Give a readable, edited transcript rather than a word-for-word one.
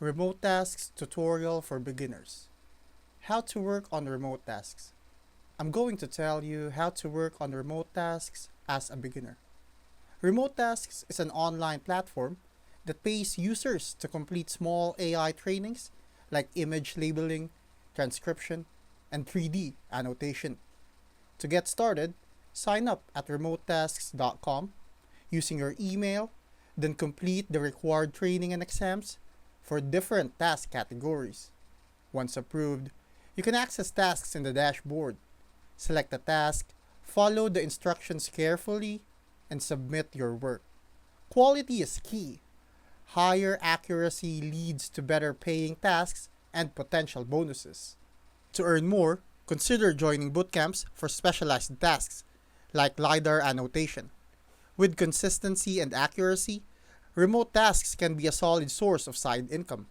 Remotasks tutorial for beginners. How to work on remote tasks. I'm going to tell you how to work on remote tasks as a beginner. Remote Tasks is an online platform that pays users to complete small AI trainings like image labeling, transcription, and 3D annotation. To get started, sign up at remotasks.com using your email, then complete the required training and exams for different task categories. Once approved, you can access tasks in the dashboard. Select a task, follow the instructions carefully, and submit your work. Quality is key. Higher accuracy leads to better paying tasks and potential bonuses. To earn more, consider joining bootcamps for specialized tasks like LiDAR annotation. With consistency and accuracy, remote tasks can be a solid source of side income.